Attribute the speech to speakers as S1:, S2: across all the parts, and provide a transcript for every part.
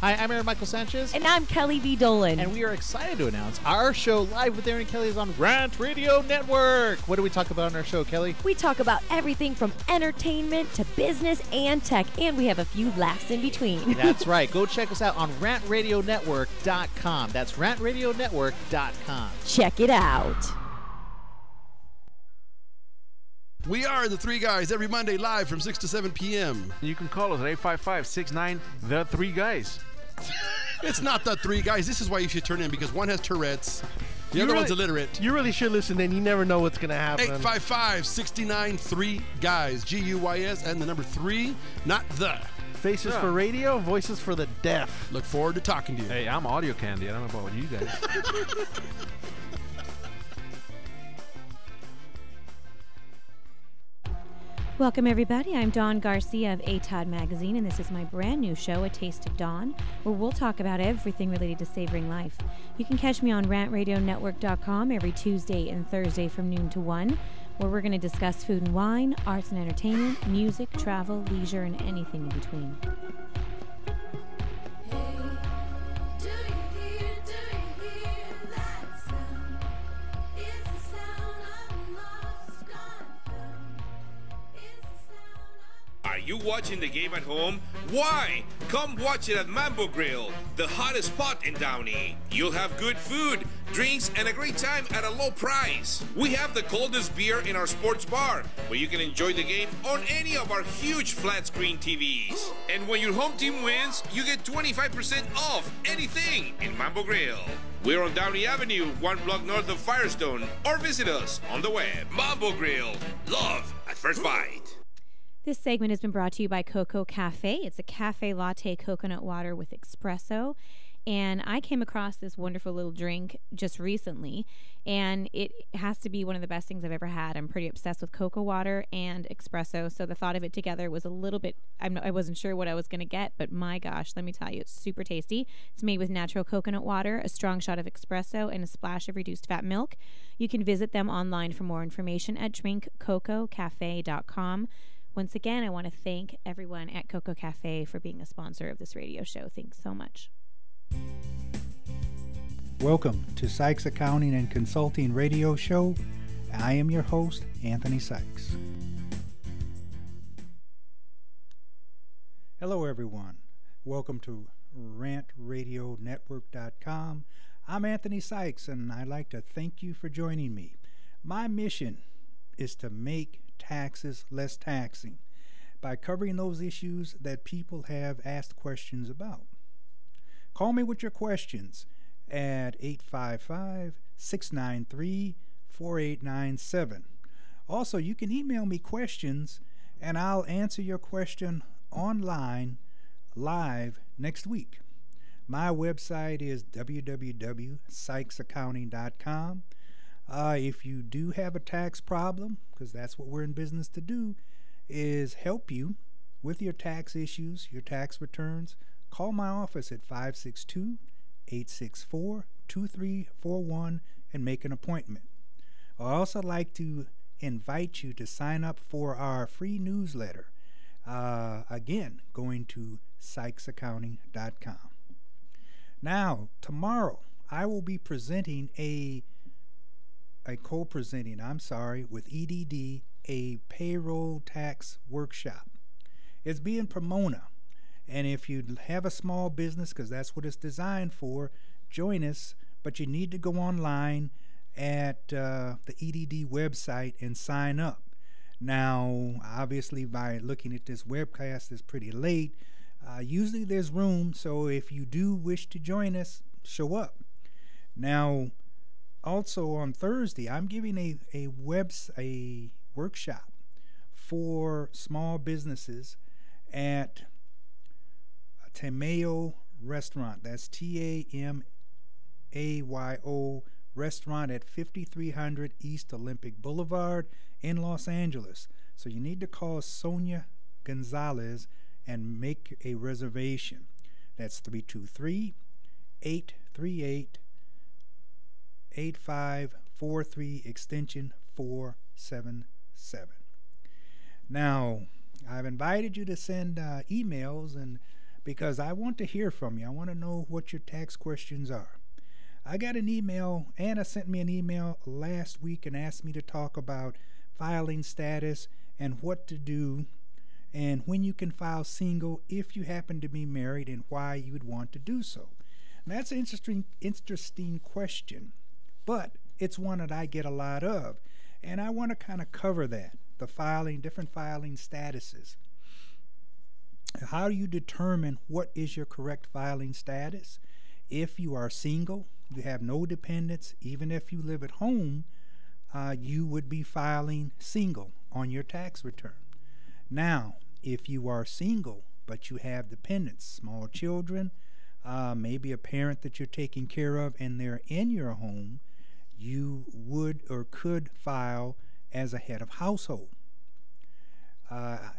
S1: Hi, I'm Aaron Michael Sanchez.
S2: And I'm Kelly V. Dolan.
S1: And we are excited to announce our show Live with Aaron and Kelly is on Rant Radio Network. What do we talk about on our show, Kelly?
S2: We talk about everything from entertainment to business and tech, and we have a few laughs in between.
S1: That's right. Go check us out on rantradionetwork.com. That's rantradionetwork.com.
S2: Check it out.
S3: We are the Three Guys every Monday live from 6 to 7 p.m.
S4: You can call us at 855-69 The Three Guys.
S3: It's not the Three Guys. This is why you should turn in, because one has Tourette's, the other one's illiterate.
S5: You really should listen in. You never know what's going to happen.
S3: 855-69 Three Guys, G-U-Y-S, and the number 3, not the.
S5: Faces for radio, voices for the deaf.
S3: Look forward to talking to you.
S4: Hey, I'm audio candy. I don't know about you guys.
S2: Welcome, everybody. I'm Dawn Garcia of ATOD Magazine, and this is my brand new show, A Taste of Dawn, where we'll talk about everything related to savoring life. You can catch me on rantradionetwork.com every Tuesday and Thursday from noon to 1, where we're going to discuss food and wine, arts and entertainment, music, travel, leisure, and anything in between.
S6: Are you watching the game at home? Why? Come watch it at Mambo Grill, the hottest spot in Downey. You'll have good food, drinks, and a great time at a low price. We have the coldest beer in our sports bar, where you can enjoy the game on any of our huge flat screen TVs. And when your home team wins, you get 25% off anything in Mambo Grill. We're on Downey Avenue, 1 block north of Firestone, or visit us on the web. Mambo Grill, love at first bite.
S2: This segment has been brought to you by Coco Cafe. It's a cafe latte coconut water with espresso. And I came across this wonderful little drink just recently, and it has to be one of the best things I've ever had. I'm pretty obsessed with cocoa water and espresso, so the thought of it together was a little bit, I wasn't sure what I was going to get, but my gosh, let me tell you, it's super tasty. It's made with natural coconut water, a strong shot of espresso, and a splash of reduced fat milk. You can visit them online for more information at drinkcococafe.com. Once again, I want to thank everyone at Coco Cafe for being a sponsor of this radio show. Thanks so much.
S7: Welcome to Sykes Accounting and Consulting Radio Show. I am your host, Anthony Sykes. Hello, everyone. Welcome to rantradionetwork.com. I'm Anthony Sykes, and I'd like to thank you for joining me. My mission is to make taxes less taxing by covering those issues that people have asked questions about. Call me with your questions at 855-693-4897. Also, you can email me questions and I'll answer your question online live next week. My website is www.sykesaccounting.com. If you do have a tax problem, because that's what we're in business to do, is help you with your tax issues, your tax returns, call my office at 562-864-2341 and make an appointment. I'd also like to invite you to sign up for our free newsletter. Again, going to sykesaccounting.com. Now, tomorrow, I will be presenting with EDD, a payroll tax workshop. It's being Pomona, and if you have a small business, because that's what it's designed for, join us, but you need to go online at the EDD website and sign up. Now, obviously, by looking at this webcast, it's pretty late. Usually there's room, so if you do wish to join us, show up. Now, also on Thursday, I'm giving a workshop for small businesses at Tamayo Restaurant. That's T-A-M-A-Y-O Restaurant at 5300 East Olympic Boulevard in Los Angeles. So you need to call Sonia Gonzalez and make a reservation. That's 323-838-8543 extension 477. Now, I've invited you to send emails, and because I want to hear from you. I want to know what your tax questions are. I got an email. Anna sent me an email last week and asked me to talk about filing status and what to do and when you can file single if you happen to be married and why you would want to do so. And that's an interesting question, but it's one that I get a lot of, and I want to kind of cover that, the filing, different filing statuses. How do you determine what is your correct filing status? If you are single, you have no dependents, even if you live at home, you would be filing single on your tax return. Now, if you are single, but you have dependents, small children, maybe a parent that you're taking care of and they're in your home, you would or could file as a head of household.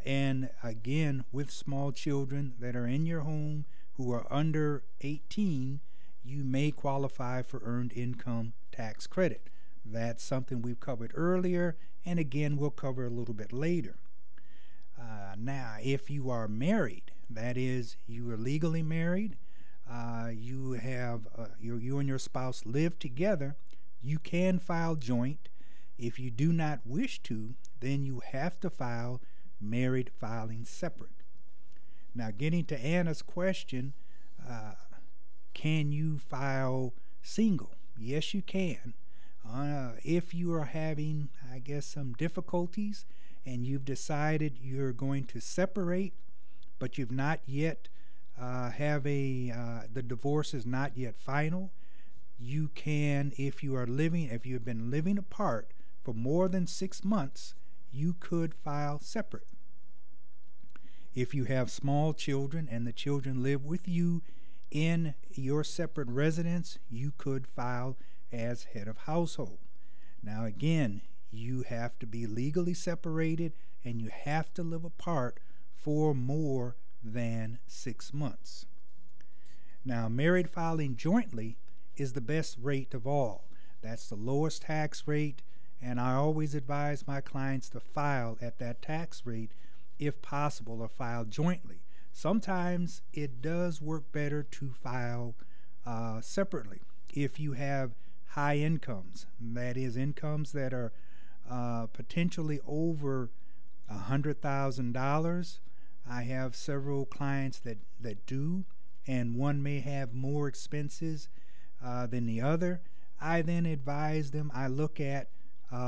S7: And again, with small children that are in your home who are under 18, you may qualify for earned income tax credit. That's something we've covered earlier, and again, we'll cover a little bit later. Now, if you are married, that is, you are legally married, you and your spouse live together, you can file joint. If you do not wish to, then you have to file married filing separate. Now, getting to Anna's question, can you file single? Yes, you can. If you are having, I guess, some difficulties and you've decided you're going to separate, but you've not yet the divorce is not yet final, you can, if you've been living apart for more than 6 months, you could file separate. If you have small children and the children live with you in your separate residence, you could file as head of household. Now again, you have to be legally separated and you have to live apart for more than 6 months. Now, married filing jointly is the best rate of all. That's the lowest tax rate, and I always advise my clients to file at that tax rate if possible, or file jointly. Sometimes it does work better to file separately if you have high incomes, that is, incomes that are potentially over $100,000. I have several clients that do, and one may have more expenses than the other. I then advise them, I look at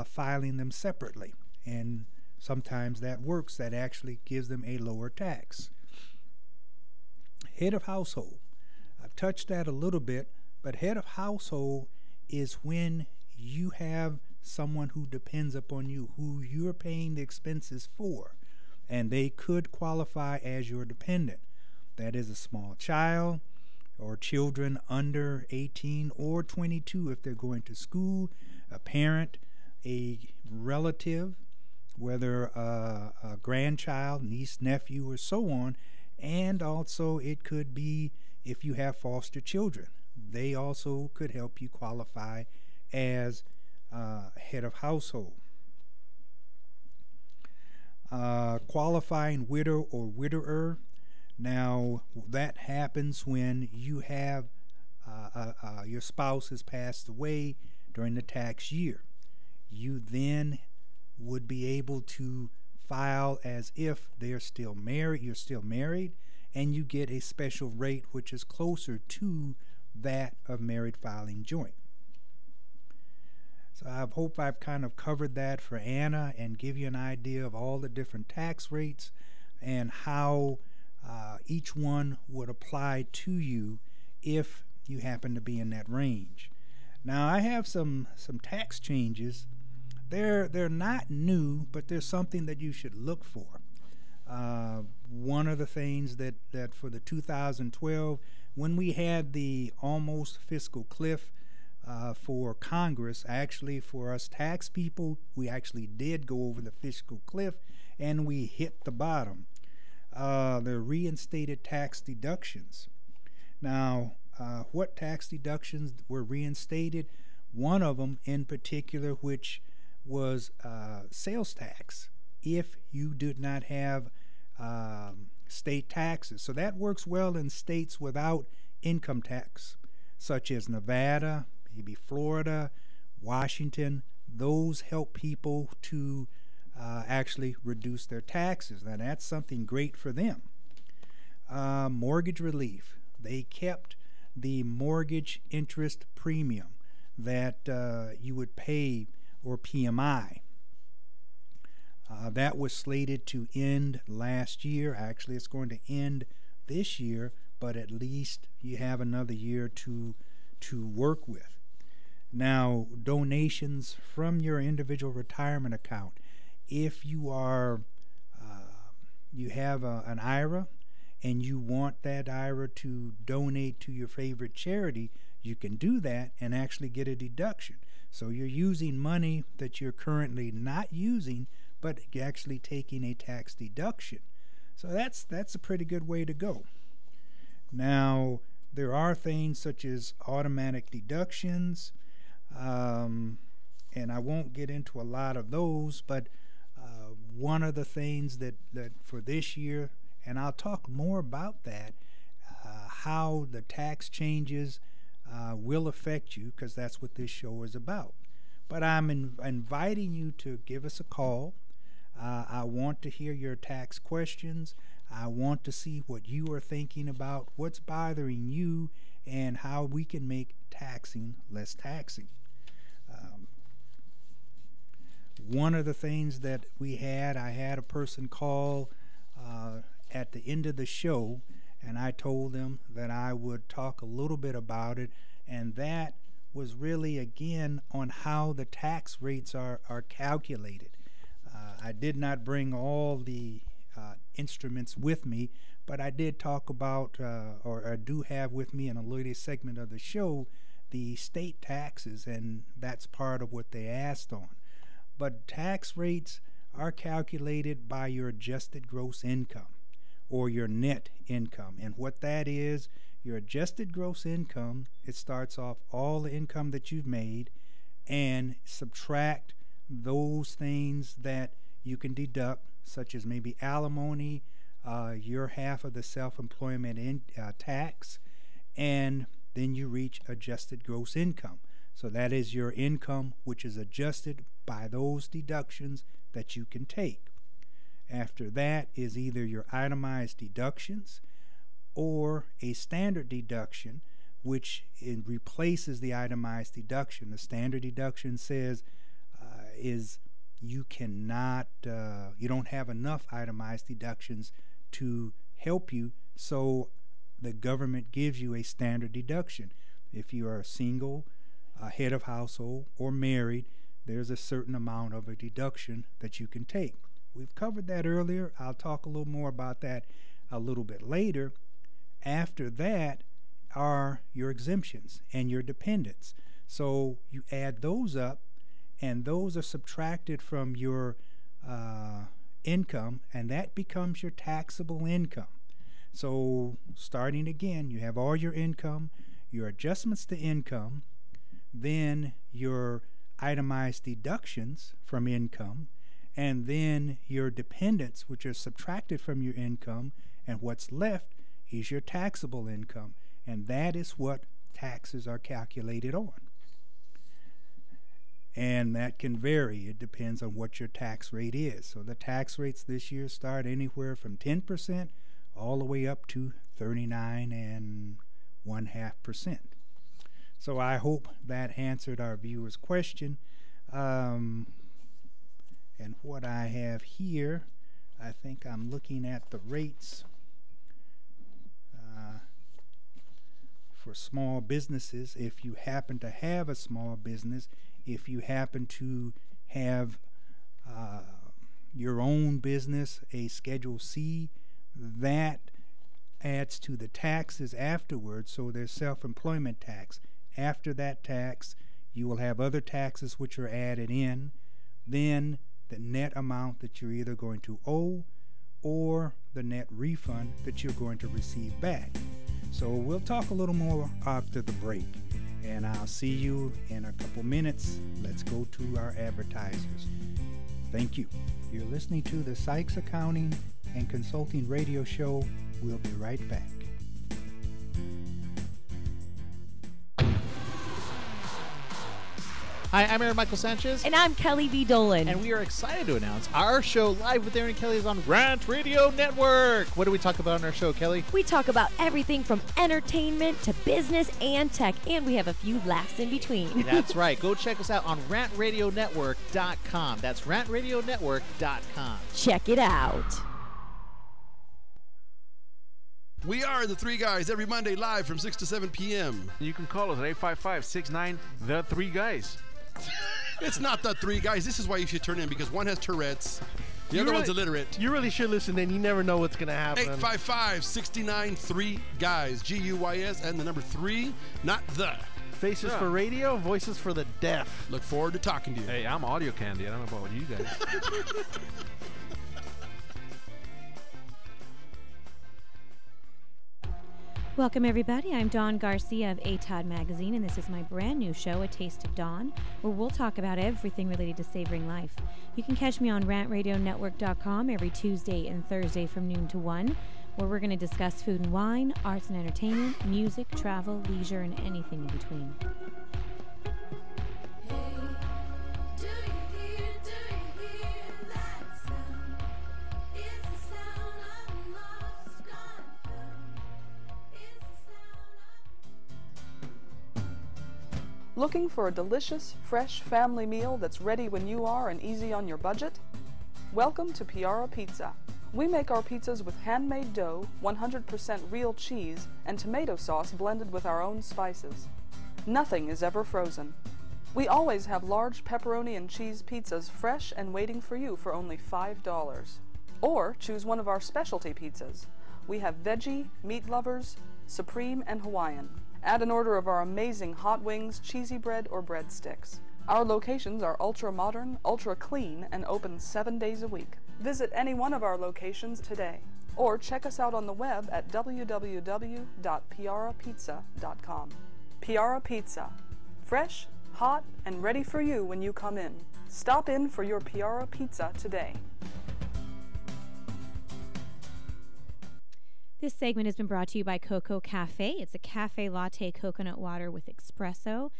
S7: filing them separately, and sometimes that works. That actually gives them a lower tax. Head of household. I've touched that a little bit, but head of household is when you have someone who depends upon you, who you're paying the expenses for, and they could qualify as your dependent. That is a small child or children under 18 or 22 if they're going to school, a parent, a relative, whether a grandchild, niece, nephew, or so on, and also it could be if you have foster children. They also could help you qualify as head of household. Qualifying widow or widower. Now, that happens when you have your spouse has passed away during the tax year. You then would be able to file as if they're still married, you're still married, and you get a special rate which is closer to that of married filing joint. So I hope I've kind of covered that for Anna and give you an idea of all the different tax rates and how each one would apply to you if you happen to be in that range. Now, I have some tax changes. They're not new, but there's something that you should look for. One of the things that for the 2012, when we had the almost fiscal cliff for Congress, actually for us tax people, we actually did go over the fiscal cliff and we hit the bottom. The reinstated tax deductions. Now, what tax deductions were reinstated? One of them in particular, which was sales tax. If you did not have state taxes. So that works well in states without income tax, such as Nevada, maybe Florida, Washington. Those help people to actually reduce their taxes. Now that's something great for them. Mortgage relief. They kept the mortgage interest premium that you would pay, or PMI. That was slated to end last year. Actually, it's going to end this year, but at least you have another year to work with. Now, donations from your individual retirement account. If you are you have an IRA and you want that IRA to donate to your favorite charity, you can do that and actually get a deduction. So you're using money that you're currently not using, but actually taking a tax deduction. So that's a pretty good way to go. Now, there are things such as automatic deductions, and I won't get into a lot of those, but one of the things that for this year, and I'll talk more about that, how the tax changes will affect you, because that's what this show is about. But I'm inviting you to give us a call. I want to hear your tax questions. I want to see what you are thinking about, what's bothering you, and how we can make taxing less taxing. One of the things that I had a person call at the end of the show, and I told them that I would talk a little bit about it, and that was really, again, on how the tax rates are calculated. I did not bring all the instruments with me, but I did talk about, or I do have with me in a later segment of the show, the state taxes, and that's part of what they asked on. But tax rates are calculated by your adjusted gross income, or your net income. And what that is, your adjusted gross income, it starts off all the income that you've made and subtract those things that you can deduct, such as maybe alimony, your half of the self-employment tax, and then you reach adjusted gross income. So that is your income, which is adjusted by those deductions that you can take. After that is either your itemized deductions or a standard deduction, which it replaces the itemized deduction. The standard deduction says is you cannot, you don't have enough itemized deductions to help you, so the government gives you a standard deduction. If you are a single, head of household, or married, there's a certain amount of a deduction that you can take. We've covered that earlier. I'll talk a little more about that a little bit later. After that are your exemptions and your dependents. So you add those up, and those are subtracted from your income, and that becomes your taxable income. So starting again, you have all your income, your adjustments to income, then your itemized deductions from income, and then your dependents, which are subtracted from your income, and what's left is your taxable income, and that is what taxes are calculated on. And that can vary. It depends on what your tax rate is. So the tax rates this year start anywhere from 10% all the way up to 39.5%. So I hope that answered our viewer's question. And what I have here, I think I'm looking at the rates for small businesses. If you happen to have a small business, if you happen to have your own business, a Schedule C, that adds to the taxes afterwards. So there's self-employment tax. After that tax, you will have other taxes which are added in. Then the net amount that you're either going to owe or the net refund that you're going to receive back. So we'll talk a little more after the break, and I'll see you in a couple minutes. Let's go to our advertisers. Thank you. You're listening to the Sykes Accounting and Consulting Radio Show. We'll be right back.
S1: Hi, I'm Aaron Michael Sanchez.
S8: And I'm Kelly V. Dolan.
S1: And we are excited to announce our show Live with Aaron and Kelly is on Rant Radio Network. What do we talk about on our show, Kelly?
S8: We talk about everything from entertainment to business and tech, and we have a few laughs in between.
S1: That's right. Go check us out on rantradionetwork.com. That's rantradionetwork.com.
S8: Check it out.
S3: We are the Three Guys every Monday live from 6 to 7 p.m.
S4: You can call us at 855-69 The Three Guys.
S3: It's not the Three Guys. This is why you should turn in, because one has Tourette's, the other one's illiterate.
S5: You really should listen in. You never know what's going to happen.
S3: 855-69-3-GUYS, G-U-Y-S, and the number 3, not the.
S5: Faces for radio, voices for the deaf.
S3: Look forward to talking to you.
S4: Hey, I'm audio candy. I don't know about you guys.
S2: Welcome, everybody. I'm Dawn Garcia of ATOD Magazine, and this is my brand new show, A Taste of Dawn, where we'll talk about everything related to savoring life. You can catch me on rantradionetwork.com every Tuesday and Thursday from noon to 1, where we're going to discuss food and wine, arts and entertainment, music, travel, leisure, and anything in between.
S9: Looking for a delicious, fresh family meal that's ready when you are and easy on your budget? Welcome to Piara Pizza. We make our pizzas with handmade dough, 100% real cheese, and tomato sauce blended with our own spices. Nothing is ever frozen. We always have large pepperoni and cheese pizzas fresh and waiting for you for only $5. Or choose one of our specialty pizzas. We have veggie, meat lovers, supreme, and Hawaiian. Add an order of our amazing hot wings, cheesy bread, or breadsticks. Our locations are ultra-modern, ultra-clean, and open 7 days a week. Visit any one of our locations today, or check us out on the web at www.piarapizza.com. Piara Pizza. Fresh, hot, and ready for you when you come in. Stop in for your Piara Pizza today.
S2: This segment has been brought to you by Coco Cafe. It's a cafe latte coconut water with espresso.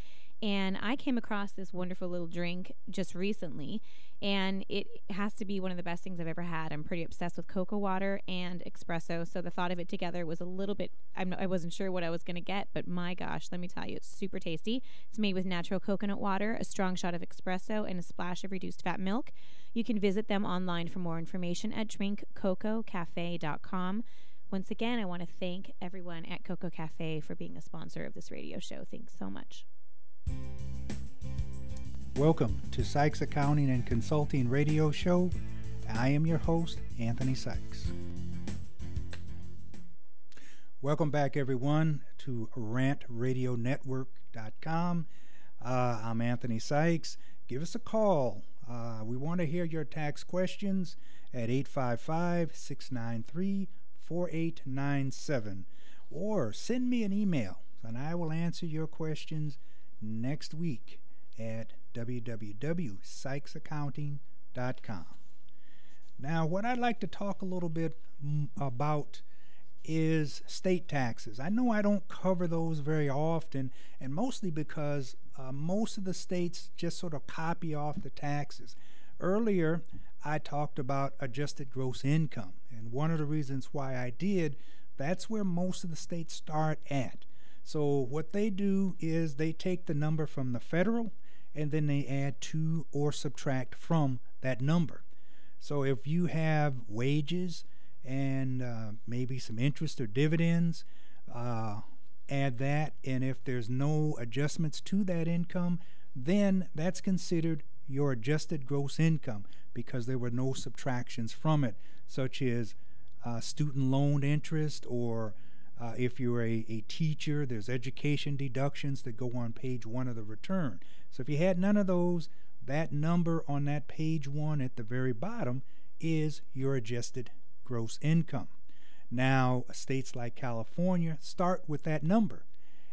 S2: And I came across this wonderful little drink just recently, and it has to be one of the best things I've ever had. I'm pretty obsessed with cocoa water and espresso, so the thought of it together was a little bit, I wasn't sure what I was going to get, but my gosh, let me tell you, it's super tasty. It's made with natural coconut water, a strong shot of espresso, and a splash of reduced fat milk. You can visit them online for more information at drinkcococafe.com. Once again, I want to thank everyone at Coco Cafe for being a sponsor of this radio show. Thanks so much.
S7: Welcome to Sykes Accounting and Consulting Radio Show. I am your host, Anthony Sykes. Welcome back, everyone, to rantradionetwork.com. I'm Anthony Sykes. Give us a call. We want to hear your tax questions at 855-693-4897, or send me an email and I will answer your questions next week at www.sykesaccounting.com. Now, what I'd like to talk a little bit about is state taxes. I know I don't cover those very often, and mostly because most of the states just sort of copy off the taxes. Earlier, I talked about adjusted gross income, and one of the reasons why I did, that's where most of the states start at. So what they do is they take the number from the federal and then they add to or subtract from that number. So if you have wages and maybe some interest or dividends, add that, and if there's no adjustments to that income, then that's considered your adjusted gross income because there were no subtractions from it, such as student loan interest, or if you're a teacher, there's education deductions that go on page 1 of the return. So if you had none of those, that number on that page 1 at the very bottom is your adjusted gross income. Now, states like California start with that number,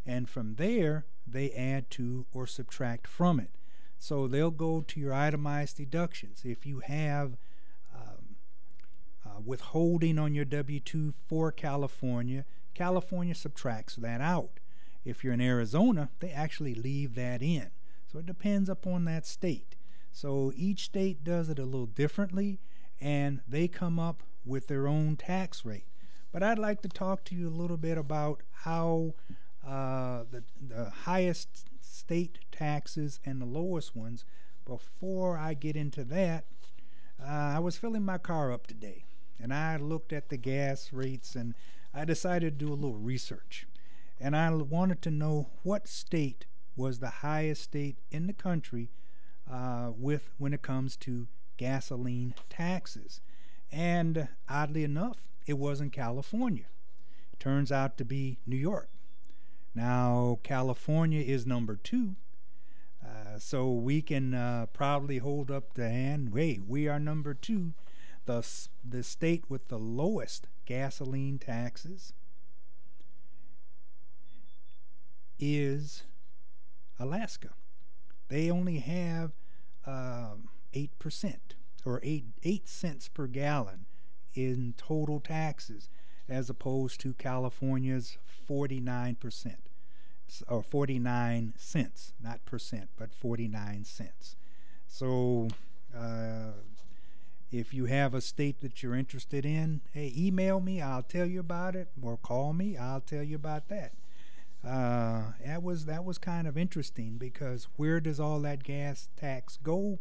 S7: and from there they add to or subtract from it. So they'll go to your itemized deductions. If you have withholding on your W-2 for California, California subtracts that out. If you're in Arizona, they actually leave that in. So it depends upon that state. So each state does it a little differently, and they come up with their own tax rate. But I'd like to talk to you a little bit about how the highest state taxes and the lowest ones. Before I get into that, I was filling my car up today, and I looked at the gas rates, and I decided to do a little research. And I wanted to know what state was the highest state in the country when it comes to gasoline taxes. And oddly enough, it wasn't California. It turns out to be New York. Now, California is number 2. So we can proudly hold up the hand. Hey, we are number 2, the state with the lowest gasoline taxes is Alaska. They only have 8% or 8 cents per gallon in total taxes, as opposed to California's 49%, or 49 cents, not percent, but 49 cents. So if you have a state that you're interested in, hey, email me, I'll tell you about it, or call me, I'll tell you about that. That was kind of interesting, because where does all that gas tax go?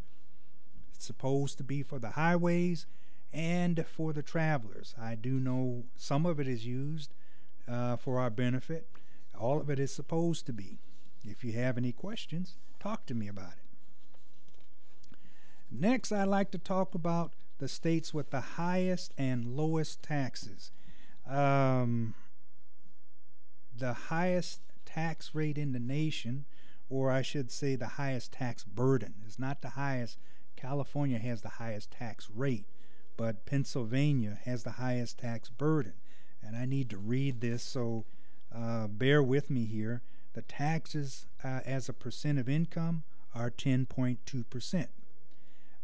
S7: It's supposed to be for the highways and for the travelers. I do know some of it is used for our benefit. All of it is supposed to be. If you have any questions, talk to me about it. Next, I'd like to talk about the states with the highest and lowest taxes. The highest tax rate in the nation, or I should say the highest tax burden, is not the highest. California has the highest tax rate, but Pennsylvania has the highest tax burden. And I need to read this, so bear with me here. The taxes as a percent of income are 10.2%.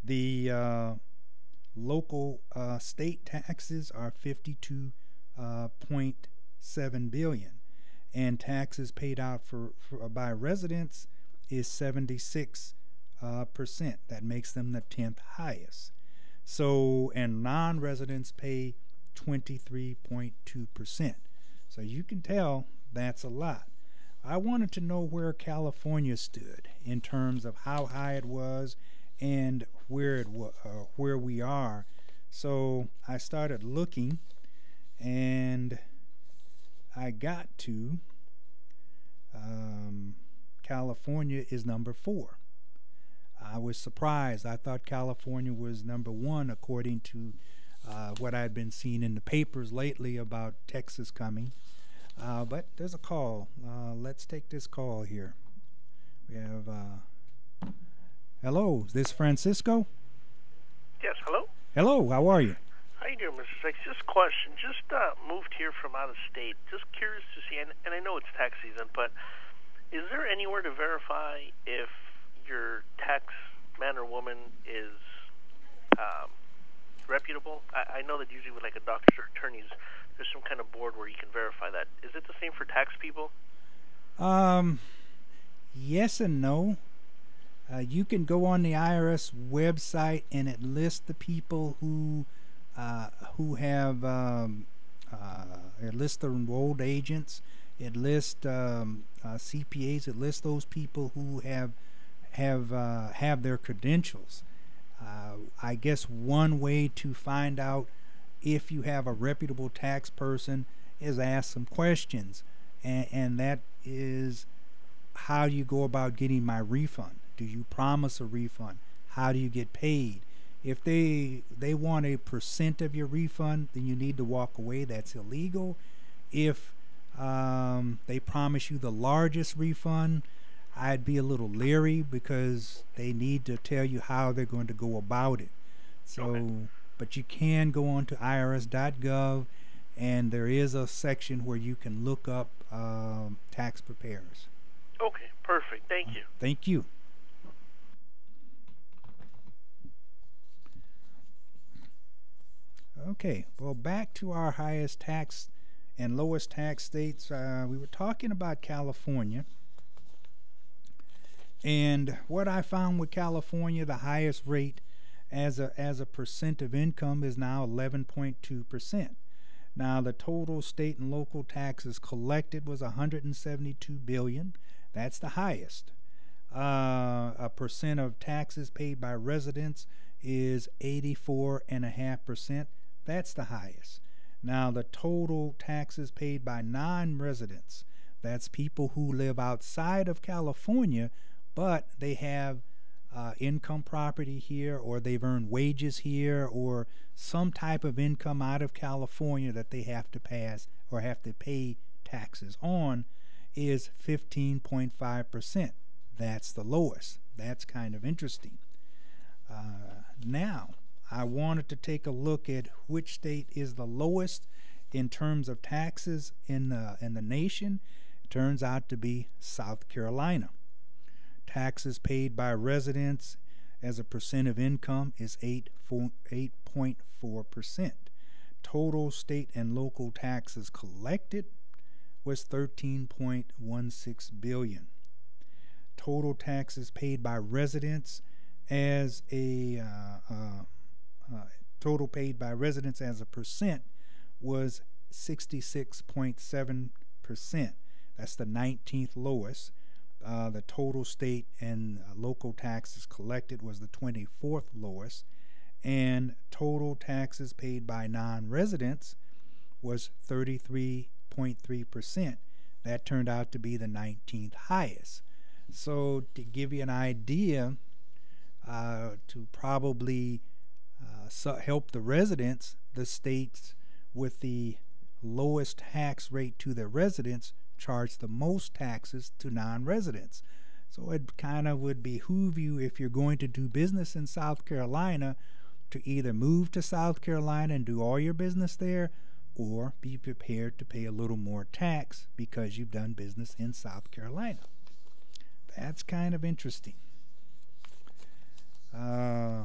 S7: The local state taxes are 52.7 billion, and taxes paid out by residents is 76%. That makes them the 10th highest. So, and non-residents pay 23.2%. So you can tell that's a lot. I wanted to know where California stood in terms of how high it was and where we are. So I started looking, and I got to California is number 4. I was surprised. I thought California was number 1, according to what I'd been seeing in the papers lately about Texas coming. But there's a call. Let's take this call here. We have, hello, is this Francisco?
S10: Yes, hello?
S7: Hello, how are you?
S10: How you doing, Mr. Sykes? Just a question. Just moved here from out of state. Just curious to see, and I know it's tax season, but is there anywhere to verify if your tax man or woman is reputable? I know that usually with like a doctors or attorneys, there's some kind of board where you can verify that. Is it the same for tax people?
S7: Yes and no. You can go on the IRS website, and it lists the people who have it lists the enrolled agents, it lists CPAs, it lists those people who have their credentials. I guess one way to find out if you have a reputable tax person is ask some questions, and that is, how do you go about getting my refund? Do you promise a refund? How do you get paid? If they want a percent of your refund, then you need to walk away. That's illegal. If they promise you the largest refund, I'd be a little leery, because they need to tell you how they're going to go about it. So, okay. But you can go on to irs.gov, and there is a section where you can look up tax preparers.
S10: Okay, perfect. Thank you.
S7: Thank you. Okay, well, back to our highest tax and lowest tax states. We were talking about California. And what I found with California, the highest rate as a percent of income is now 11.2%. Now, the total state and local taxes collected was 172 billion. That's the highest. A percent of taxes paid by residents is 84.5%. That's the highest. Now, the total taxes paid by non-residents, that's people who live outside of California, but they have income property here, or they've earned wages here, or some type of income out of California that they have to pass or have to pay taxes on, is 15.5%. That's the lowest. That's kind of interesting. Now, I wanted to take a look at which state is the lowest in terms of taxes in the nation. It turns out to be South Carolina. Taxes paid by residents as a percent of income is 8.4%. Total state and local taxes collected was 13.16 billion. Total taxes paid by residents as a total paid by residents as a percent was 66.7%. That's the 19th lowest. The total state and local taxes collected was the 24th lowest, and total taxes paid by non-residents was 33.3%. That turned out to be the 19th highest. So to give you an idea, to probably help the residents, the states with the lowest tax rate to their residents charge the most taxes to non-residents. So it kind of would behoove you, if you're going to do business in South Carolina, to either move to South Carolina and do all your business there, or be prepared to pay a little more tax because you've done business in South Carolina. That's kind of interesting.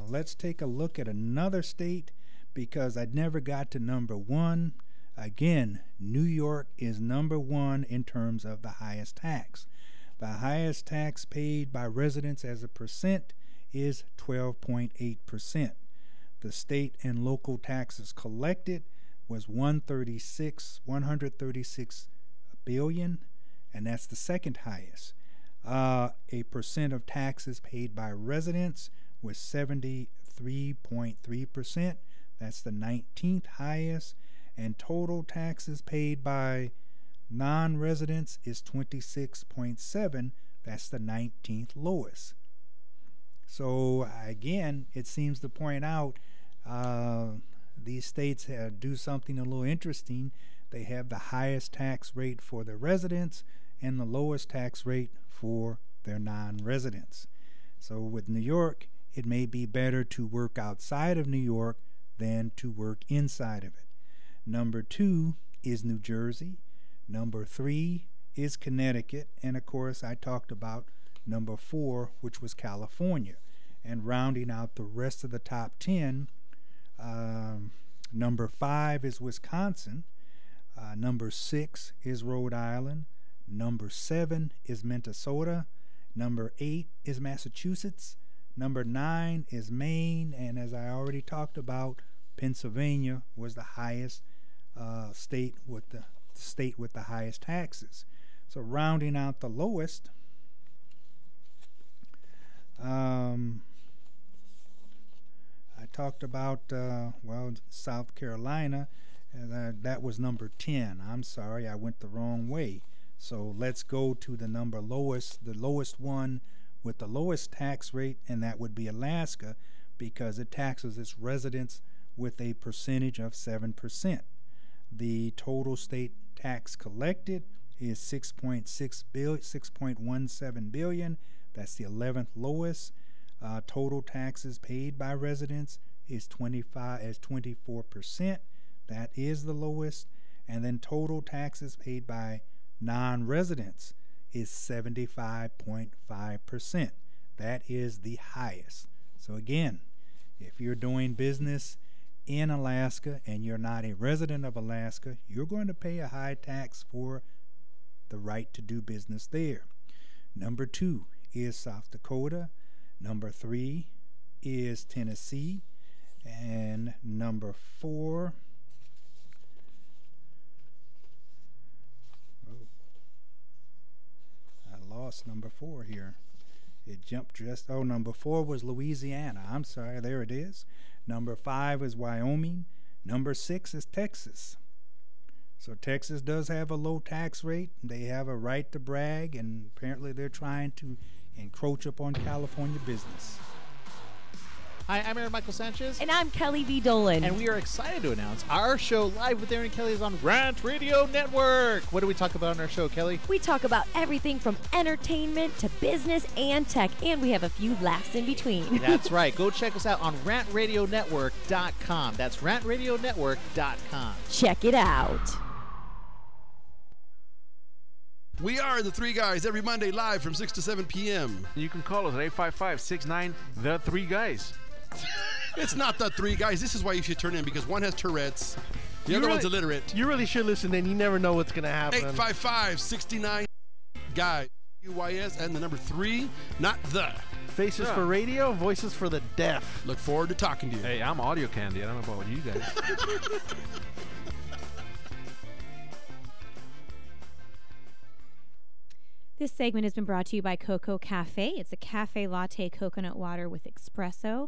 S7: Let's take a look at another state, because I never got to number one. Again, New York is number one in terms of the highest tax. The highest tax paid by residents as a percent is 12.8%. The state and local taxes collected was 136 billion, and that's the second highest. A percent of taxes paid by residents was 73.3%. That's the 19th highest. And total taxes paid by non-residents is 26.7%. That's the 19th lowest. So again, it seems to point out these states do something a little interesting. They have the highest tax rate for their residents and the lowest tax rate for their non-residents. So with New York, it may be better to work outside of New York than to work inside of it. Number 2 is New Jersey. Number 3 is Connecticut. And of course, I talked about number 4, which was California. And rounding out the rest of the top 10, number 5 is Wisconsin. Number 6 is Rhode Island. Number 7 is Minnesota. Number 8 is Massachusetts. Number 9 is Maine. And as I already talked about, Pennsylvania was the highest state with the highest taxes. So rounding out the lowest, I talked about South Carolina, and that was number 10. I'm sorry, I went the wrong way. So let's go to the lowest one with the lowest tax rate, and that would be Alaska, because it taxes its residents with a percentage of 7%. The total state tax collected is 6.17 billion. That's the 11th lowest. Total taxes paid by residents is 24%. That is the lowest. And then total taxes paid by non-residents is 75.5%. That is the highest. So again, if you're doing business in Alaska and you're not a resident of Alaska, you're going to pay a high tax for the right to do business there. Number 2 is South Dakota. Number 3 is Tennessee. And number 4, I lost number 4 here. It jumped just, number 4 was Louisiana. I'm sorry, there it is. Number 5 is Wyoming. Number 6 is Texas. So Texas does have a low tax rate. They have a right to brag, and apparently they're trying to encroach upon California business.
S1: Hi, I'm Aaron Michael Sanchez.
S8: And I'm Kelly V. Dolan.
S1: And we are excited to announce our show Live with Aaron and Kelly is on Rant Radio Network. What do we talk about on our show, Kelly?
S8: We talk about everything from entertainment to business and tech, and we have a few laughs in between.
S1: That's right. Go check us out on rantradionetwork.com. That's rantradionetwork.com.
S8: Check it out.
S3: We are the Three Guys every Monday live from 6 to 7 p.m.
S4: You can call us at 855-69 The Three Guys.
S3: It's not the Three Guys. This is why you should turn in, because one has Tourette's, the other one's illiterate.
S5: You really should listen in. You never know what's going to happen.
S3: 855-69 Guys. UYS and the number 3, not the.
S5: Faces for radio, voices for the deaf.
S3: Look forward to talking to you.
S4: Hey, I'm audio candy. I don't know about you guys.
S2: This segment has been brought to you by Coco Cafe. It's a cafe latte coconut water with espresso.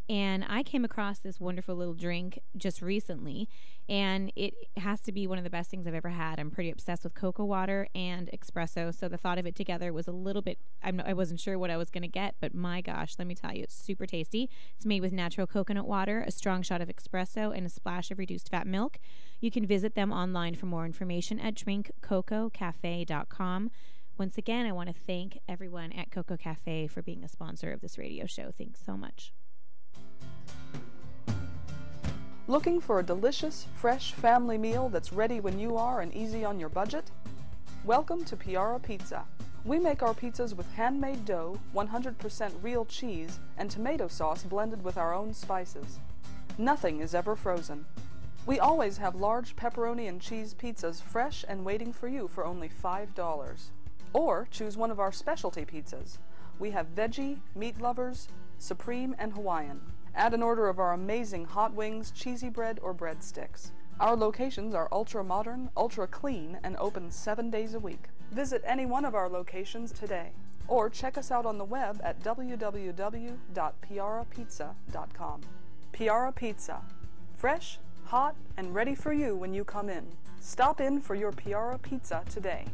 S2: And I came across this wonderful little drink just recently, and it has to be one of the best things I've ever had. I'm pretty obsessed with cocoa water and espresso, so the thought of it together was a little bit, I wasn't sure what I was going to get, but my gosh, let me tell you, it's super tasty. It's made with natural coconut water, a strong shot of espresso, and a splash of reduced fat milk. You can visit them online for more information at drinkcococafe.com. Once again, I want to thank everyone at Coco Cafe for being a sponsor of this radio show. Thanks so much.
S9: Looking for a delicious, fresh family meal that's ready when you are and easy on your budget? Welcome to Piara Pizza. We make our pizzas with handmade dough, 100% real cheese, and tomato sauce blended with our own spices. Nothing is ever frozen. We always have large pepperoni and cheese pizzas fresh and waiting for you for only $5. Or choose one of our specialty pizzas. We have veggie, meat lovers, supreme, and Hawaiian. Add an order of our amazing hot wings, cheesy bread, or breadsticks. Our locations are ultra-modern, ultra-clean, and open 7 days a week. Visit any one of our locations today. Or check us out on the web at www.piarapizza.com. Piara Pizza. Fresh, hot, and ready for you when you come in. Stop in for your Piara Pizza today.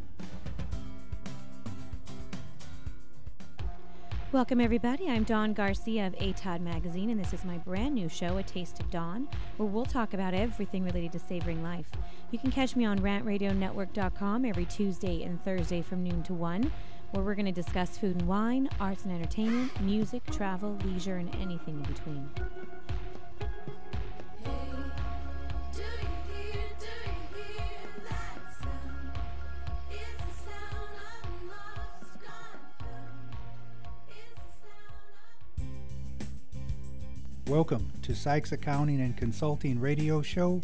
S2: Welcome, everybody. I'm Dawn Garcia of ATOD Magazine, and this is my brand new show, A Taste of Dawn, where we'll talk about everything related to savoring life. You can catch me on rantradionetwork.com every Tuesday and Thursday from noon to 1, where we're going to discuss food and wine, arts and entertainment, music, travel, leisure, and anything in between.
S7: Welcome to Sykes Accounting and Consulting Radio Show.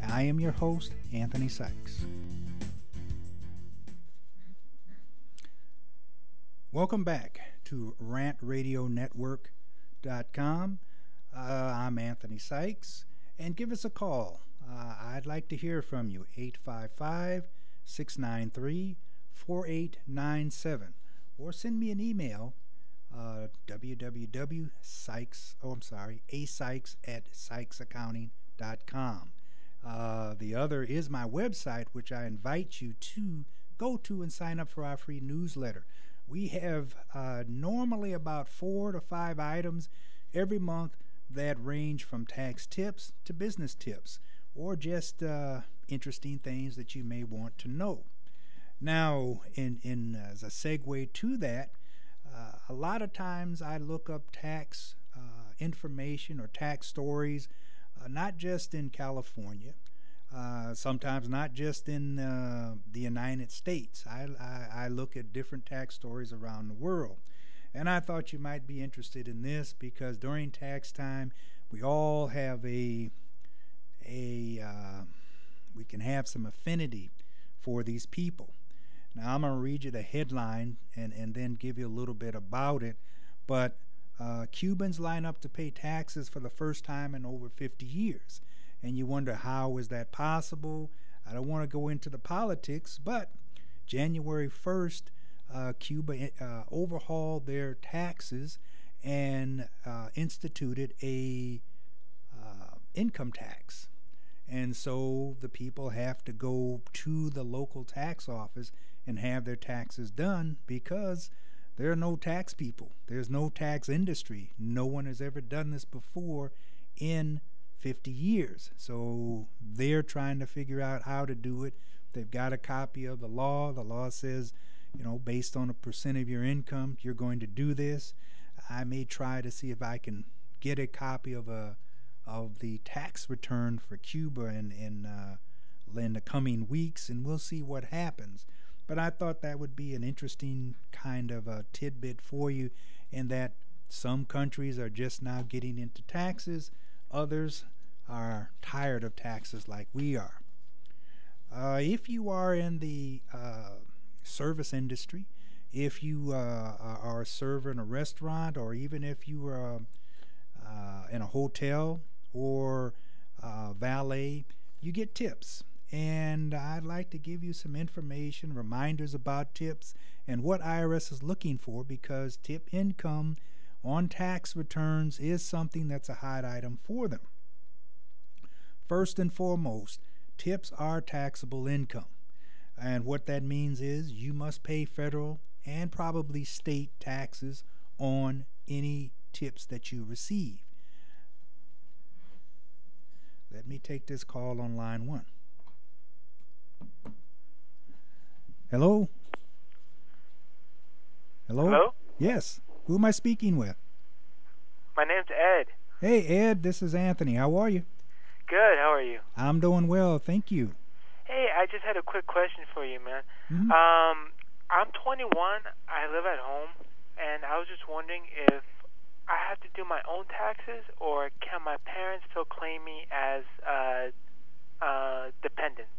S7: I am your host, Anthony Sykes. Welcome back to rantradionetwork.com. I'm Anthony Sykes, and give us a call. I'd like to hear from you, 855-693-4897, or send me an email, asykes@sykesaccounting.com. The other is my website, which I invite you to go to and sign up for our free newsletter. We have normally about 4 to 5 items every month that range from tax tips to business tips, or just interesting things that you may want to know. Now, in as a segue to that, a lot of times I look up tax information or tax stories, not just in California, sometimes not just in the United States. I look at different tax stories around the world. And I thought you might be interested in this because during tax time, we all have a we can have some affinity for these people. Now I'm going to read you the headline and then give you a little bit about it. But Cubans line up to pay taxes for the first time in over 50 years. And you wonder, how is that possible? I don't want to go into the politics, but January 1st, Cuba overhauled their taxes and instituted a income tax. And so the people have to go to the local tax office and have their taxes done, because there are no tax people. There's no tax industry. No one has ever done this before in 50 years. So they're trying to figure out how to do it. They've got a copy of the law. The law says, you know, based on a percent of your income, you're going to do this. I may try to see if I can get a copy of the tax return for Cuba in the coming weeks, and we'll see what happens. But I thought that would be an interesting kind of a tidbit for you, in that some countries are just now getting into taxes. Others are tired of taxes like we are. If you are in the service industry, if you are a server in a restaurant, or even if you are in a hotel or valet, you get tips. And I'd like to give you some information, reminders about tips and what IRS is looking for, because tip income on tax returns is something that's a hot item for them. First and foremost, tips are taxable income. And what that means is you must pay federal and probably state taxes on any tips that you receive. Let me take this call on line 1. Hello? Hello?
S11: Hello?
S7: Yes. Who am I speaking with?
S11: My name's Ed.
S7: Hey, Ed, this is Anthony. How are you?
S11: Good, how are you?
S7: I'm doing well, thank you.
S11: Hey, I just had a quick question for you, man.
S7: Mm-hmm.
S11: I'm 21, I live at home, and I was just wondering if I have to do my own taxes, or can my parents still claim me as dependent?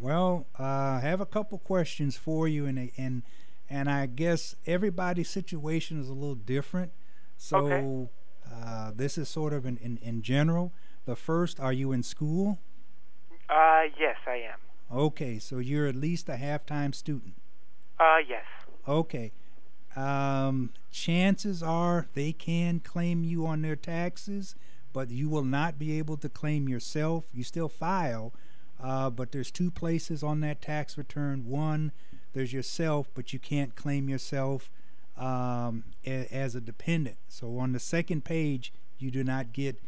S7: Well, I have a couple questions for you, and I guess everybody's situation is a little different. So
S11: Okay.
S7: This is sort of in general. The first, are you in school?
S11: Yes, I am.
S7: Okay, so you're at least a half-time student.
S11: Yes.
S7: Okay. Chances are they can claim you on their taxes, but you will not be able to claim yourself. You still file, but there's 2 places on that tax return. One, there's yourself, but you can't claim yourself as a dependent. So on the second page, you do not get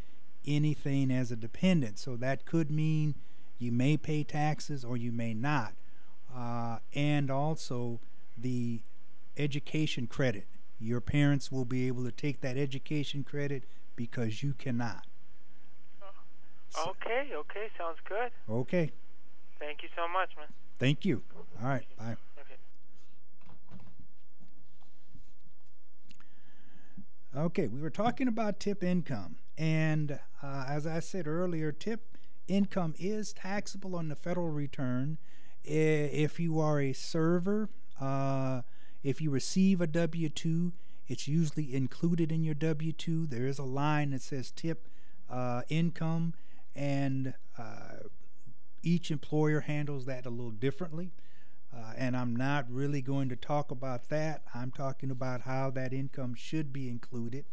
S7: anything as a dependent. So that could mean you may pay taxes or you may not. And also the education credit. Your parents will be able to take that education credit because you cannot.
S11: Okay, sounds good.
S7: Okay.
S11: Thank you so much, man.
S7: Thank you. All right, bye. Okay, we were talking about tip income, and as I said earlier, tip income is taxable on the federal return. If you are a server, if you receive a W-2, it's usually included in your W-2. There is a line that says tip income, and each employer handles that a little differently. And I'm not really going to talk about that. I'm talking about how that income should be included,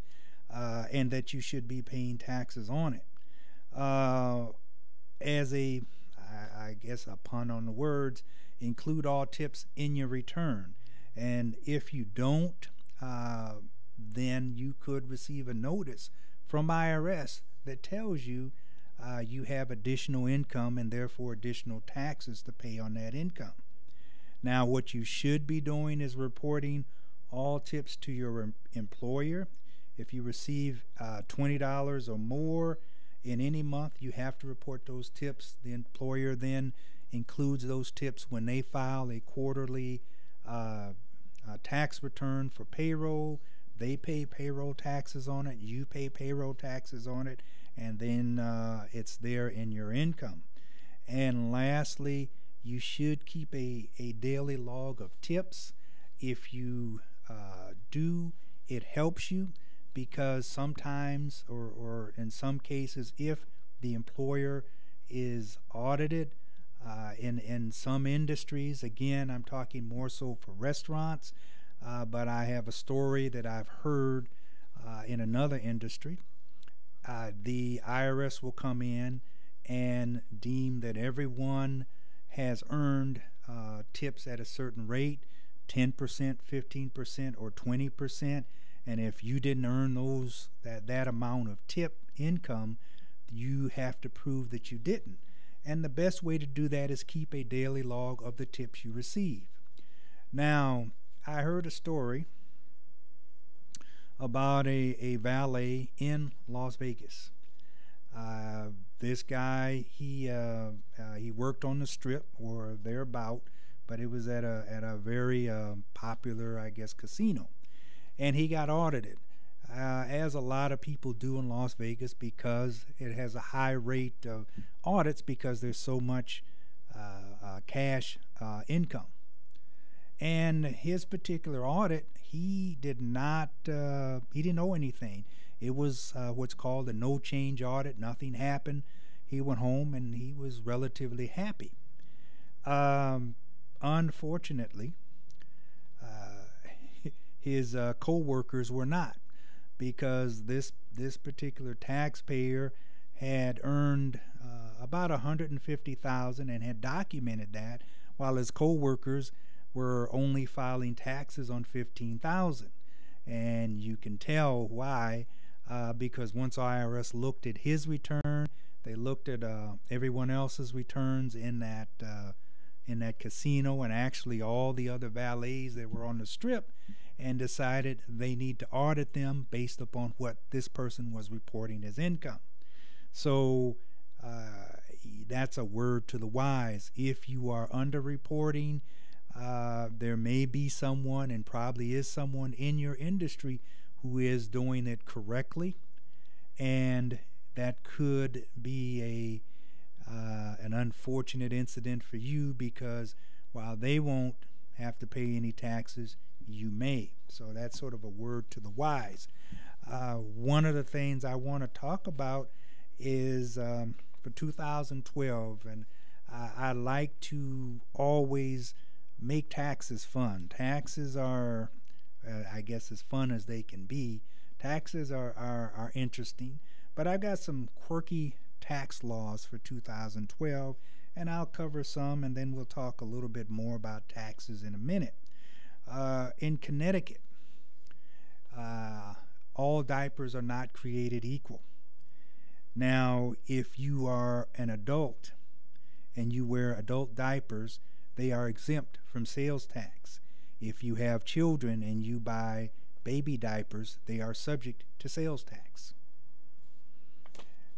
S7: and that you should be paying taxes on it. As I guess a pun on the words, include all tips in your return. And if you don't, then you could receive a notice from IRS that tells you you have additional income and therefore additional taxes to pay on that income. Now, what you should be doing is reporting all tips to your employer. If you receive $20 or more in any month, you have to report those tips. The employer then includes those tips when they file a quarterly tax return for payroll. They pay payroll taxes on it. You pay payroll taxes on it, and then it's there in your income. And lastly, you should keep a daily log of tips. If you do, it helps you, because sometimes, or in some cases, if the employer is audited, in some industries, again, I'm talking more so for restaurants, but I have a story that I've heard in another industry. The IRS will come in and deem that everyone has earned tips at a certain rate, 10%, 15%, or 20%. And if you didn't earn that amount of tip income, you have to prove that you didn't. And the best way to do that is keep a daily log of the tips you receive. Now, I heard a story about a valet in Las Vegas. This guy, he worked on the Strip or thereabout, but it was at a very popular, I guess, casino, and he got audited, as a lot of people do in Las Vegas, because it has a high rate of audits because there's so much cash income. And his particular audit, he didn't know anything. It was what's called a no change audit. Nothing happened. He went home and he was relatively happy. Unfortunately, his co-workers were not, because this particular taxpayer had earned about $150,000 and had documented that, while his co-workers were only filing taxes on $15,000. And you can tell why, because once IRS looked at his return, they looked at everyone else's returns in that casino, and actually all the other valets that were on the Strip, and decided they need to audit them based upon what this person was reporting as income. So that's a word to the wise. If you are underreporting, there may be someone, and probably is someone in your industry, who is doing it correctly, and that could be an unfortunate incident for you, because while they won't have to pay any taxes, you may. So that's sort of a word to the wise. One of the things I want to talk about is for 2012, and I like to always make taxes fun. Taxes are, I guess, as fun as they can be. Taxes are interesting, but I've got some quirky tax laws for 2012, and I'll cover some, and then we'll talk a little bit more about taxes in a minute. In Connecticut, all diapers are not created equal. Now, if you are an adult and you wear adult diapers, they are exempt from sales tax. If you have children and you buy baby diapers, they are subject to sales tax.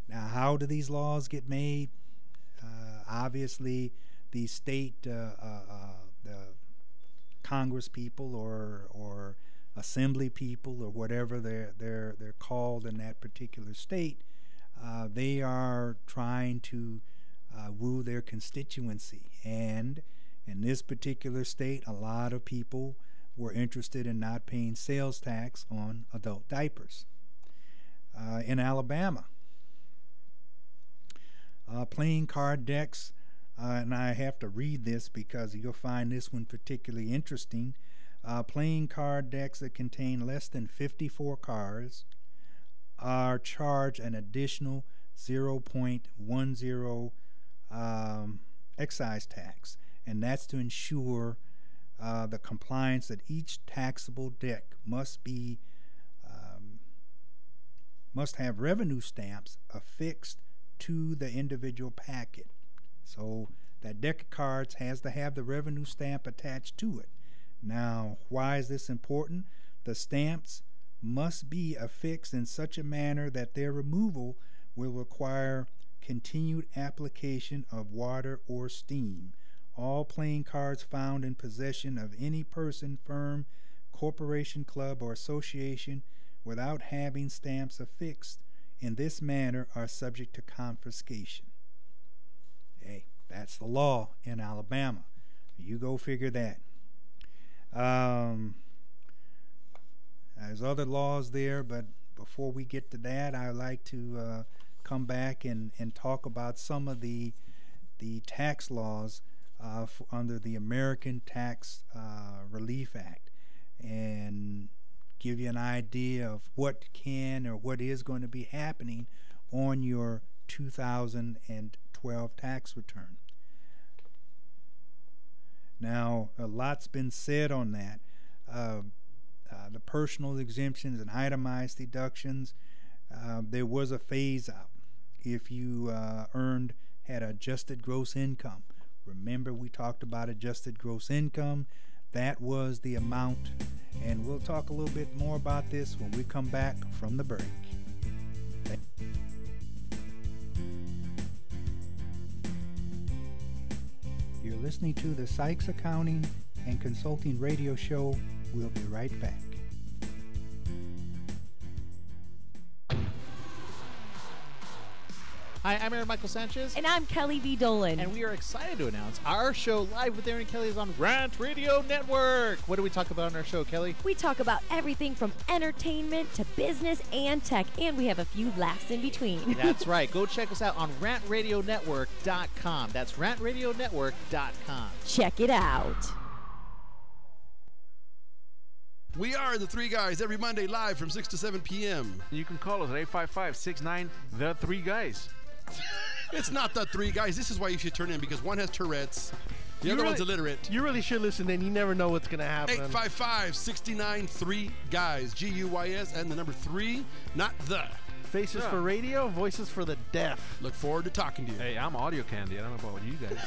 S7: Now, how do these laws get made? Obviously, the state, the Congress people or assembly people, or whatever they're called in that particular state, they are trying to woo their constituency. And in this particular state, a lot of people were interested in not paying sales tax on adult diapers. In Alabama, playing card decks, and I have to read this because you'll find this one particularly interesting. Playing card decks that contain less than 54 cards are charged an additional 0.10 excise tax, and that's to ensure the compliance that each taxable deck must have revenue stamps affixed to the individual packet. So that deck of cards has to have the revenue stamp attached to it. Now, why is this important? The stamps must be affixed in such a manner that their removal will require continued application of water or steam. All playing cards found in possession of any person, firm, corporation, club, or association without having stamps affixed in this manner are subject to confiscation. Hey, that's the law in Alabama. You go figure that. There's other laws there, but before we get to that, I'd like to come back and talk about some of the tax laws under the American Tax Relief Act, and give you an idea of what can or what is going to be happening on your 2012 tax return. Now, a lot's been said on that. The personal exemptions and itemized deductions, there was a phase out. If you had adjusted gross income, remember we talked about adjusted gross income, that was the amount, and we'll talk a little bit more about this when we come back from the break. You're listening to the Sykes Accounting and Consulting Radio Show. We'll be right back.
S1: Hi, I'm Aaron Michael Sanchez.
S8: And I'm Kelly V. Dolan.
S1: And we are excited to announce our show Live with Aaron and Kelly is on Rant Radio Network. What do we talk about on our show, Kelly?
S8: We talk about everything from entertainment to business and tech, and we have a few laughs in between.
S1: That's right. Go check us out on rantradionetwork.com. That's rantradionetwork.com.
S8: Check it out.
S3: We are the Three Guys every Monday live from 6 to 7 p.m.
S4: You can call us at 855-69 The Three Guys.
S3: It's not the Three Guys. This is why you should turn in, because one has Tourette's, the other one's illiterate.
S5: You really should listen in. You never know what's going to happen.
S3: 855-69-3-GUYS, G-U-Y-S, and the number 3, not the.
S5: Faces for radio, voices for the deaf.
S3: Look forward to talking to you.
S4: Hey, I'm audio candy. I don't know about you guys.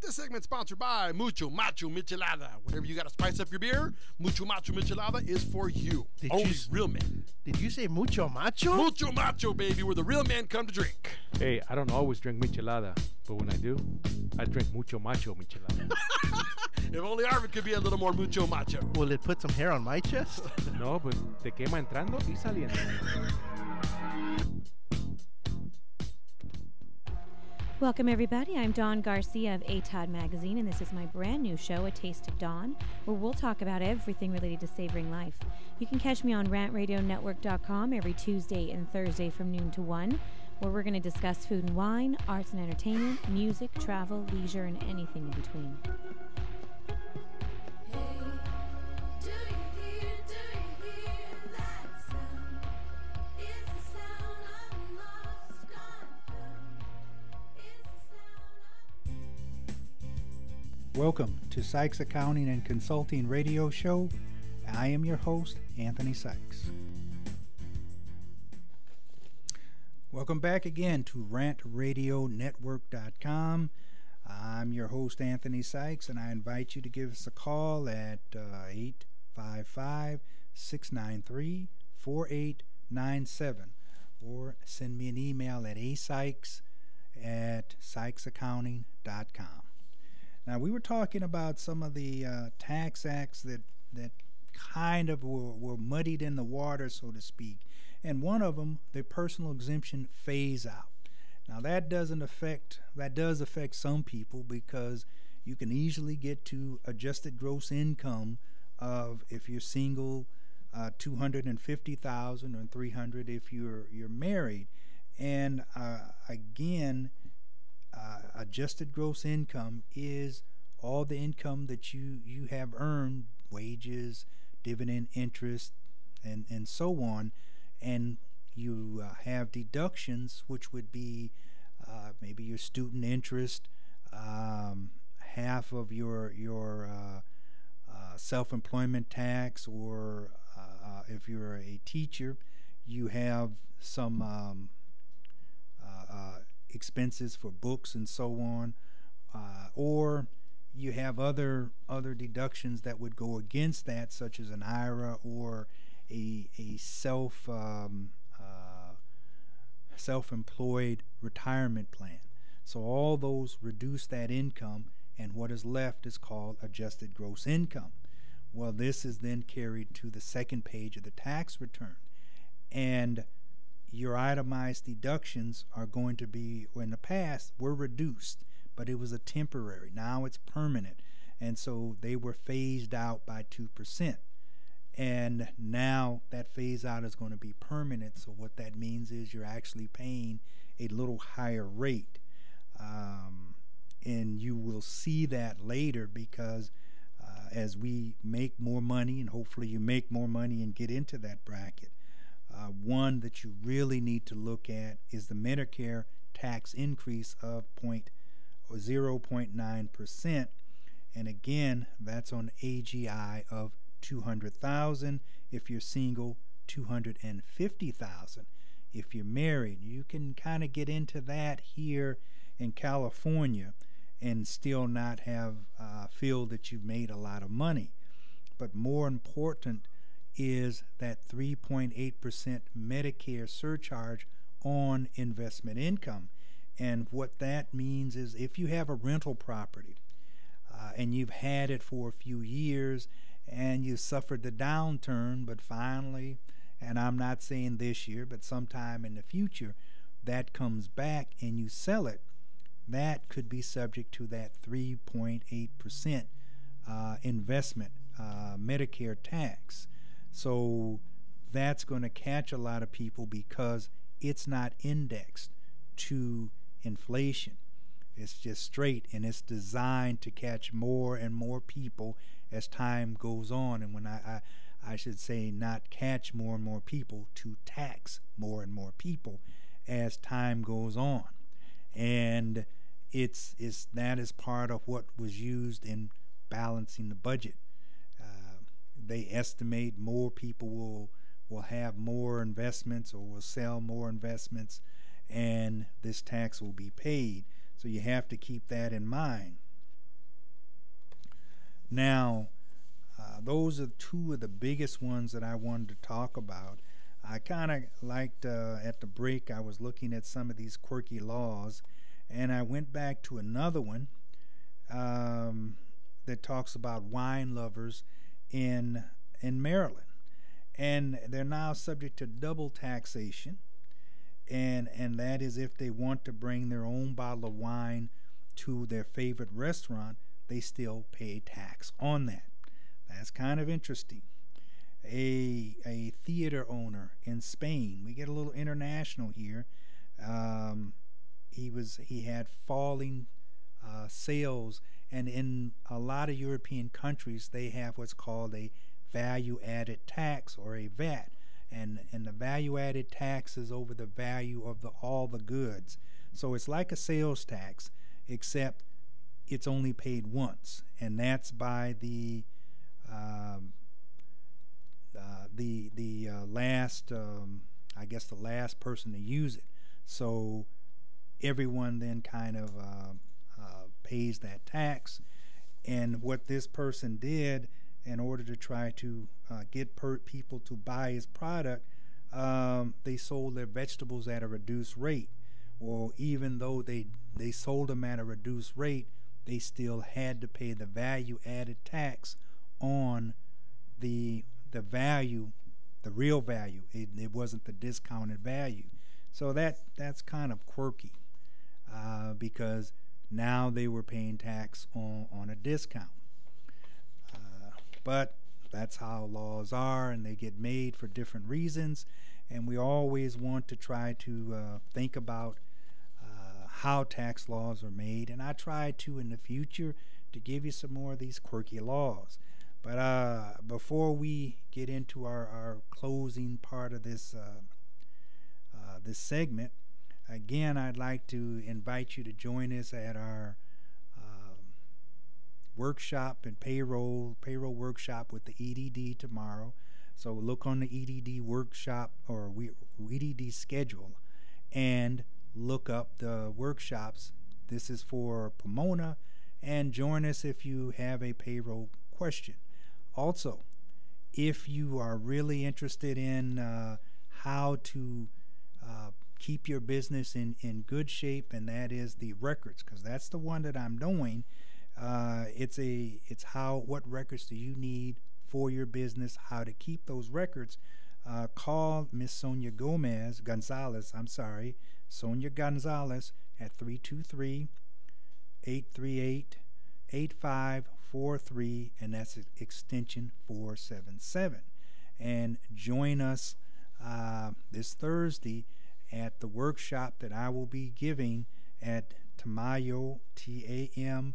S3: This segment's sponsored by Mucho Macho Michelada. Whenever you got to spice up your beer, Mucho Macho Michelada is for you. Only real men.
S5: Did you say mucho macho?
S3: Mucho Macho, baby, where the real men come to drink.
S4: Hey, I don't always drink michelada, but when I do, I drink mucho macho michelada.
S3: If only Arvin could be a little more mucho macho.
S5: Will it put some hair on my chest?
S4: No, but te quema entrando y saliendo.
S2: Welcome, everybody. I'm Dawn Garcia of ATOD Magazine, and this is my brand new show, A Taste of Dawn, where we'll talk about everything related to savoring life. You can catch me on rantradionetwork.com every Tuesday and Thursday from noon to 1, where we're going to discuss food and wine, arts and entertainment, music, travel, leisure, and anything in between.
S7: Welcome to Sykes Accounting and Consulting Radio Show. I am your host, Anthony Sykes. Welcome back again to rantradionetwork.com. I'm your host, Anthony Sykes, and I invite you to give us a call at 855-693-4897 or send me an email at asykes@sykesaccounting.com. Now, we were talking about some of the tax acts that kind of were muddied in the water, so to speak. And one of them, the personal exemption phase out. Now, that does affect some people, because you can easily get to adjusted gross income of, if you're single, $250,000, or $300,000 if you're married. And again, adjusted gross income is all the income that you have earned, wages, dividend, interest, and so on, and you have deductions, which would be maybe your student interest, half of your self-employment tax, or if you're a teacher, you have some expenses for books and so on, or you have other deductions that would go against that, such as an IRA or a self-employed retirement plan. So all those reduce that income, and what is left is called adjusted gross income. Well, this is then carried to the second page of the tax return. And your itemized deductions are going to be, in the past, were reduced, but it was a temporary. Now it's permanent. And so they were phased out by 2%. And now that phase out is going to be permanent. So what that means is you're actually paying a little higher rate. And you will see that later, because as we make more money, and hopefully you make more money and get into that bracket, one that you really need to look at is the Medicare tax increase of 0.9%. And again, that's on AGI of 200,000. If you're single, 250,000. If you're married, you can kind of get into that here in California and still not have feel that you've made a lot of money. But more important is that 3.8% Medicare surcharge on investment income. And what that means is if you have a rental property and you've had it for a few years and you suffered the downturn, but finally, and I'm not saying this year, but sometime in the future, that comes back and you sell it, that could be subject to that 3.8% investment Medicare tax. So that's going to catch a lot of people because it's not indexed to inflation. It's just straight, and it's designed to catch more and more people as time goes on. And when I should say not catch more and more people, to tax more and more people as time goes on. And it's that is part of what was used in balancing the budget. They estimate more people will have more investments or will sell more investments, and this tax will be paid. So you have to keep that in mind. Now, those are two of the biggest ones that I wanted to talk about. I kind of liked, at the break, I was looking at some of these quirky laws, and I went back to another one that talks about wine lovers in Maryland. And they're now subject to double taxation. And that is if they want to bring their own bottle of wine to their favorite restaurant, they still pay tax on that. That's kind of interesting. A theater owner in Spain, we get a little international here. He had falling sales, and in a lot of European countries they have what's called a value-added tax, or a VAT. And the value-added tax is over the value of all the goods. So it's like a sales tax, except it's only paid once, and that's by the last, I guess the last person to use it. So everyone then kind of pays that tax. And what this person did, in order to try to get people to buy his product, they sold their vegetables at a reduced rate. Well, even though they sold them at a reduced rate, they still had to pay the value-added tax on the value, the real value. It wasn't the discounted value. So that's kind of quirky, because now they were paying tax on a discount. But that's how laws are, and they get made for different reasons, and we always want to try to think about how tax laws are made, and I try to in the future to give you some more of these quirky laws. But before we get into our closing part of this this segment, again, I'd like to invite you to join us at our workshop and payroll workshop with the EDD tomorrow. So look on the EDD workshop or EDD schedule and look up the workshops. This is for Pomona, and join us if you have a payroll question. Also, if you are really interested in how to keep your business in good shape, and that is the records, because that's the one that I'm doing. It's what records do you need for your business, how to keep those records. Call Miss Sonia Gonzalez, Sonia Gonzalez at 323-838-8543, and that's extension 477. And join us this Thursday at the workshop that I will be giving at Tamayo, Tamayo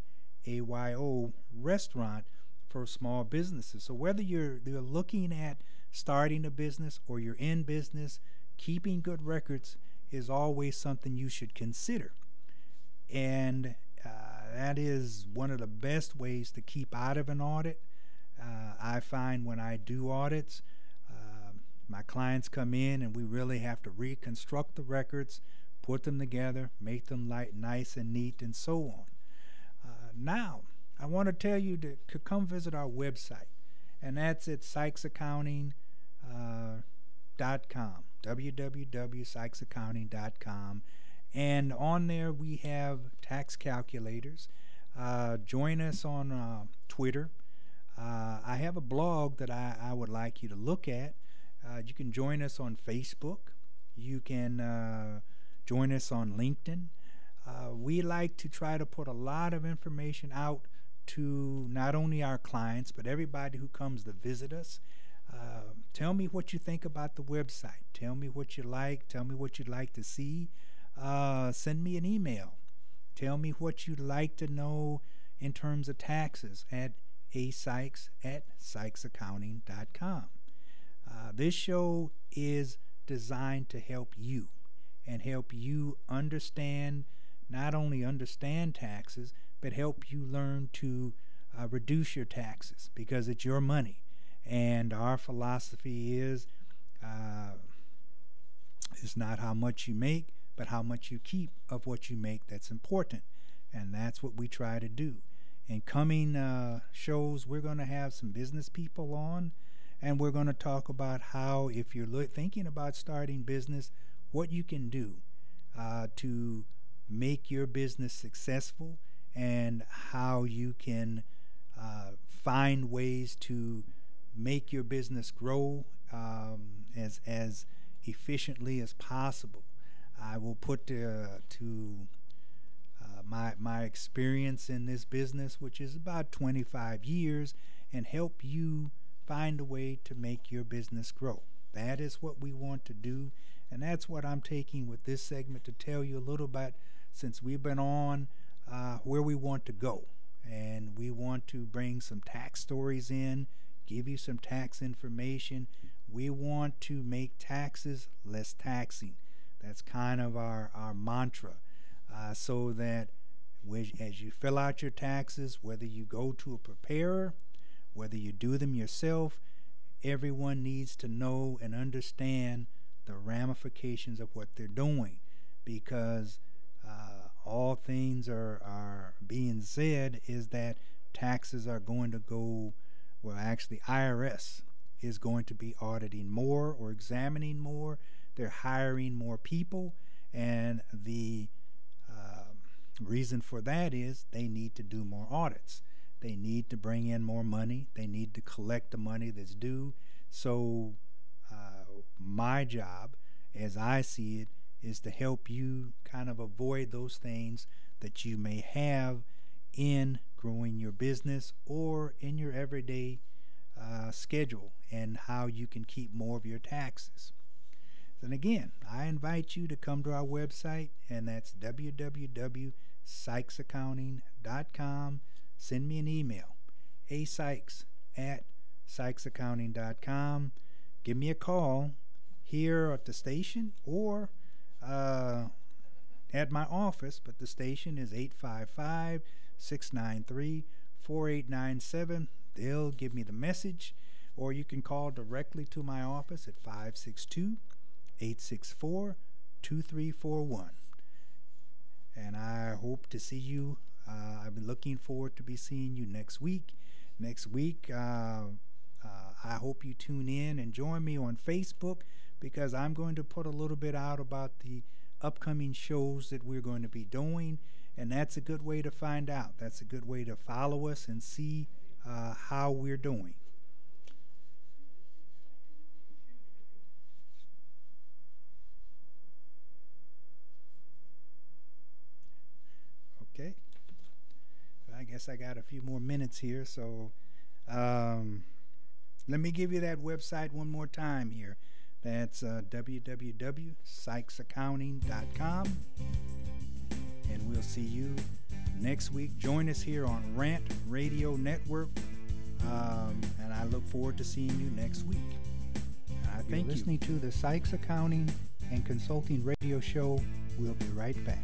S7: restaurant for small businesses. So whether you're looking at starting a business or you're in business, keeping good records is always something you should consider. And that is one of the best ways to keep out of an audit. I find when I do audits, my clients come in and we really have to reconstruct the records, put them together, make them nice and neat, and so on. Now, I want to tell you to come visit our website, and that's at sykesaccounting.com, www.sykesaccounting.com, and on there we have tax calculators. Join us on Twitter. I have a blog that I would like you to look at. You can join us on Facebook. You can join us on LinkedIn. We like to try to put a lot of information out to not only our clients, but everybody who comes to visit us. Tell me what you think about the website. Tell me what you like. Tell me what you'd like to see. Send me an email. Tell me what you'd like to know in terms of taxes at asykes@sykesaccounting.com. This show is designed to help you and help you not only understand taxes, but help you learn to reduce your taxes, because it's your money. And our philosophy is it's not how much you make, but how much you keep of what you make that's important. And that's what we try to do. In coming shows, we're going to have some business people on, and we're going to talk about how, if you're thinking about starting business, what you can do to make your business successful, and how you can find ways to make your business grow as efficiently as possible. I will put my experience in this business, which is about 25 years, and help you find a way to make your business grow. That is what we want to do, and that's what I'm taking with this segment to tell you a little bit, since we've been on, where we want to go. And we want to bring some tax stories in, give you some tax information. We want to make taxes less taxing. That's kind of our mantra, so that as you fill out your taxes, whether you go to a preparer, whether you do them yourself, everyone needs to know and understand the ramifications of what they're doing, because all things are being said is that taxes are going to go, well, actually IRS is going to be auditing more or examining more. They're hiring more people, and the reason for that is they need to do more audits. They need to bring in more money. They need to collect the money that's due. So my job, as I see it, is to help you kind of avoid those things that you may have in growing your business or in your everyday schedule, and how you can keep more of your taxes. And again, I invite you to come to our website, and that's www.sykesaccounting.com. Send me an email, asykes@sykesaccounting.com. Give me a call here at the station or at my office, but the station is 855-693-4897. They'll give me the message, or you can call directly to my office at 562-864-2341. And I hope to see you. I've been looking forward to be seeing you next week. Next week, I hope you tune in and join me on Facebook, because I'm going to put a little bit out about the upcoming shows that we're going to be doing, and that's a good way to find out. That's a good way to follow us and see how we're doing. Okay. I guess I got a few more minutes here, so let me give you that website one more time here. That's www.sykesaccounting.com, and we'll see you next week. Join us here on Rant Radio Network, and I look forward to seeing you next week. You're listening to the Sykes Accounting and Consulting Radio Show. We'll be right back.